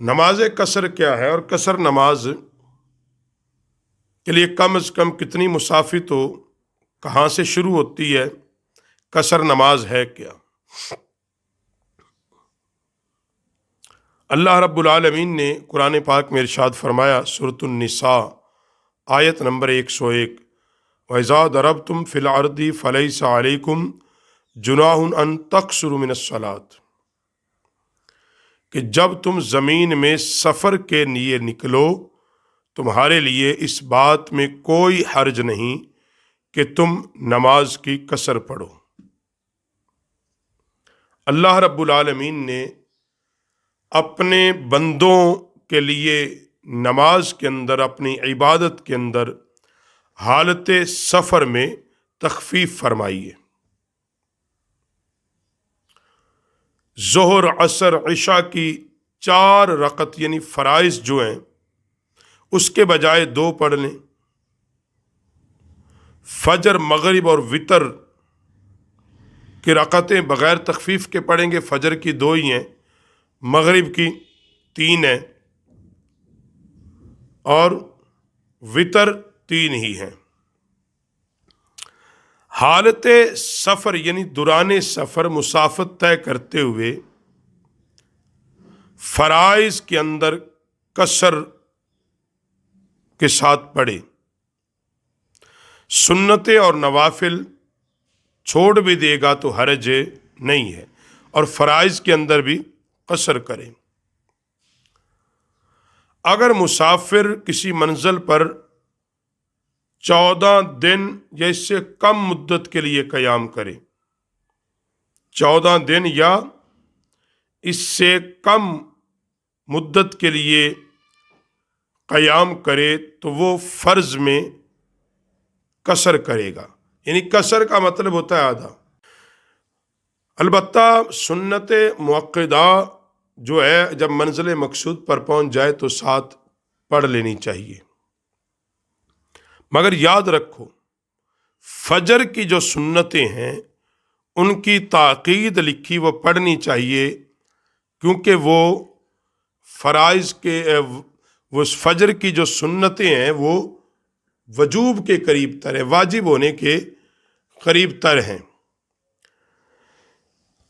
نماز قصر کیا ہے اور قصر نماز کے لیے کم از کم کتنی مسافت تو کہاں سے شروع ہوتی ہے؟ قصر نماز ہے کیا؟ اللہ رب العالمین نے قرآن پاک میں ارشاد فرمایا، سورۃ النساء آیت نمبر 101، وَإِذَا ضَرَبْتُمْ فِي الْأَرْضِ فَلَيْسَ عَلَيْكُمْ جُنَاحٌ أَن تَقْصُرُوا مِنَ الصَّلَاةِ، کہ جب تم زمین میں سفر کے لیے نکلو تمہارے لیے اس بات میں کوئی حرج نہیں کہ تم نماز کی قصر پڑھو۔ اللہ رب العالمین نے اپنے بندوں کے لیے نماز کے اندر، اپنی عبادت کے اندر حالت سفر میں تخفیف فرمائی ہے۔ ظہر، عصر، عشاء کی 4 رکعت یعنی فرائض جو ہیں اس کے بجائے 2 پڑھ لیں۔ فجر، مغرب اور وتر کی رکعتیں بغیر تخفیف کے پڑھیں گے۔ فجر کی 2 ہی ہیں، مغرب کی 3 ہیں اور وتر 3 ہی ہیں۔ حالت سفر یعنی دوران سفر مسافت طے کرتے ہوئے فرائض کے اندر قصر کے ساتھ پڑھے، سنتیں اور نوافل چھوڑ بھی دے گا تو حرج نہیں ہے، اور فرائض کے اندر بھی قصر کریں۔ اگر مسافر کسی منزل پر 14 دن یا اس سے کم مدت کے لیے قیام کرے، 14 دن یا اس سے کم مدت کے لیے قیام کرے تو وہ فرض میں قصر کرے گا، یعنی قصر کا مطلب ہوتا ہے آدھا۔ البتہ سنت مؤکدہ جو ہے جب منزل مقصود پر پہنچ جائے تو ساتھ پڑھ لینی چاہیے، مگر یاد رکھو فجر کی جو سنتیں ہیں ان کی تاکید لکھی وہ پڑھنی چاہیے، کیونکہ وہ فرائض کے وہ فجر کی جو سنتیں ہیں وہ وجوب کے قریب تر ہیں، واجب ہونے کے قریب تر ہیں،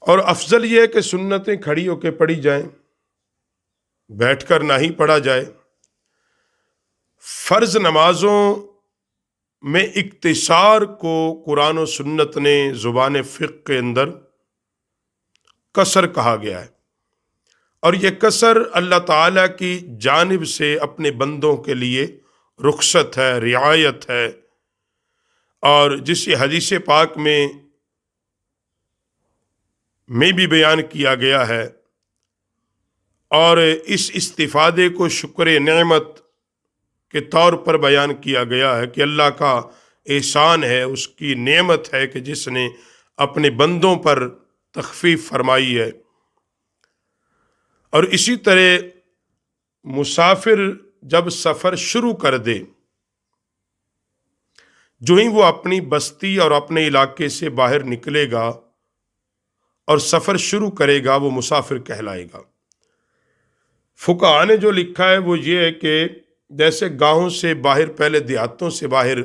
اور افضل یہ ہے کہ سنتیں کھڑی ہو کے پڑھی جائیں، بیٹھ کر نہ ہی پڑھا جائے۔ فرض نمازوں میں اختصار کو قرآن و سنت نے زبان فقہ کے اندر قصر کہا گیا ہے، اور یہ قصر اللہ تعالیٰ کی جانب سے اپنے بندوں کے لیے رخصت ہے، رعایت ہے، اور جسے حدیث پاک میں بھی بیان کیا گیا ہے، اور اس استفادے کو شکر نعمت کے طور پر بیان کیا گیا ہے کہ اللہ کا احسان ہے، اس کی نعمت ہے کہ جس نے اپنے بندوں پر تخفیف فرمائی ہے۔ اور اسی طرح مسافر جب سفر شروع کر دے، جو ہی وہ اپنی بستی اور اپنے علاقے سے باہر نکلے گا اور سفر شروع کرے گا وہ مسافر کہلائے گا۔ فقہاء نے جو لکھا ہے وہ یہ ہے کہ جیسے گاؤں سے باہر، پہلے دیہاتوں سے باہر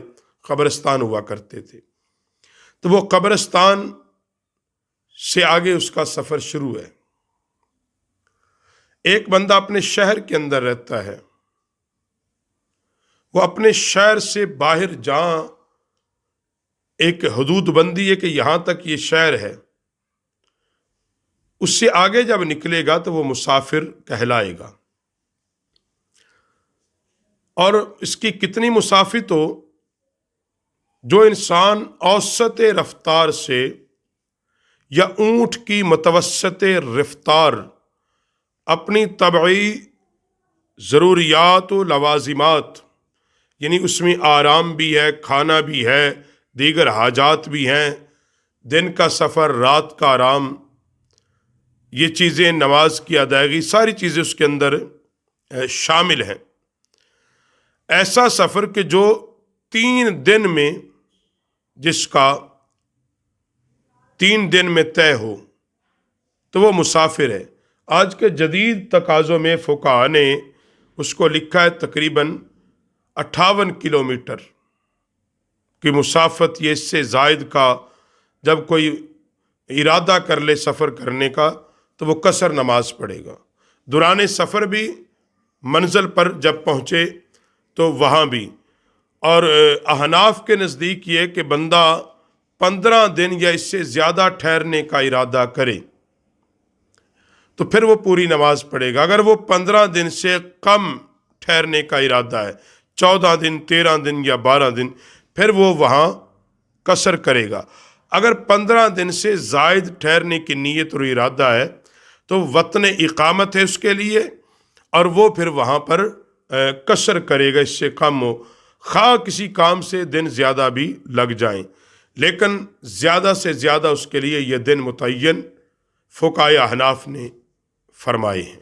قبرستان ہوا کرتے تھے، تو وہ قبرستان سے آگے اس کا سفر شروع ہے۔ ایک بندہ اپنے شہر کے اندر رہتا ہے، وہ اپنے شہر سے باہر جہاں ایک حدود بندی ہے کہ یہاں تک یہ شہر ہے، اس سے آگے جب نکلے گا تو وہ مسافر کہلائے گا۔ اور اس کی کتنی مسافت ہو، جو انسان اوسط رفتار سے یا اونٹ کی متوسط رفتار اپنی طبعی ضروریات و لوازمات، یعنی اس میں آرام بھی ہے، کھانا بھی ہے، دیگر حاجات بھی ہیں، دن کا سفر، رات کا آرام، یہ چیزیں، نماز کی ادائیگی، ساری چیزیں اس کے اندر شامل ہیں۔ ایسا سفر کہ جو 3 دن میں، جس کا 3 دن میں طے ہو تو وہ مسافر ہے، آج کے جدید تقاضوں میں فقہاء نے اس کو لکھا ہے تقریباً 58 کلومیٹر کی مسافت، یہ اس سے زائد کا جب کوئی ارادہ کر لے سفر کرنے کا تو وہ قصر نماز پڑھے گا۔ دوران سفر بھی، منزل پر جب پہنچے تو وہاں بھی۔ اور احناف کے نزدیک یہ کہ بندہ 15 دن یا اس سے زیادہ ٹھہرنے کا ارادہ کرے تو پھر وہ پوری نماز پڑھے گا۔ اگر وہ 15 دن سے کم ٹھہرنے کا ارادہ ہے، 14 دن، 13 دن یا 12 دن، پھر وہ وہاں قصر کرے گا۔ اگر 15 دن سے زائد ٹھہرنے کی نیت اور ارادہ ہے تو وطن اقامت ہے اس کے لیے، اور وہ پھر وہاں پر قصر کرے گا، اس سے کم ہو، خواہ کسی کام سے دن زیادہ بھی لگ جائیں، لیکن زیادہ سے زیادہ اس کے لیے یہ دن متعین فقہائے احناف نے فرمائے ہیں۔